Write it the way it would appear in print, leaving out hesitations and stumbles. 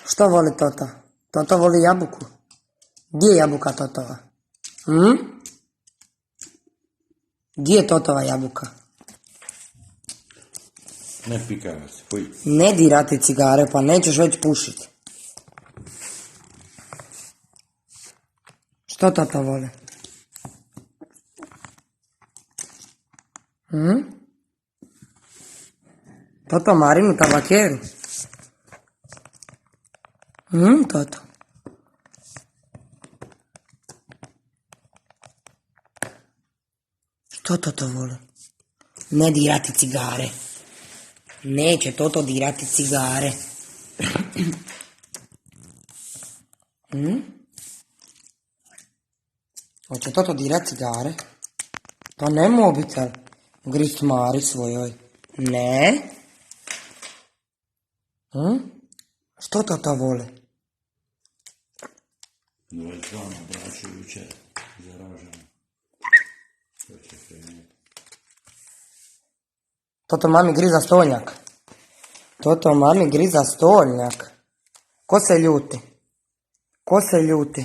Što voli Toto? Toto voli jabuku. Gdje je jabuka Totova? Gdje je Totova jabuka? Ne pikaj vas, fuj. Ne dirati cigare, pa nećeš već pušiti. Što Toto voli? Toto Marinu tabakeru. Toto. Što Toto voli? Ne dirati cigare. Neće Toto dirati cigare. Hoće Toto dirati cigare? Pa ne mobitel. Grist Mari svojoj. Ne. Što Toto voli? 22 Bračevića zaraženo. Što će krenuti? Toto mami griza stolnjak. Toto mami griza stolnjak. Ko se ljuti? Ko se ljuti?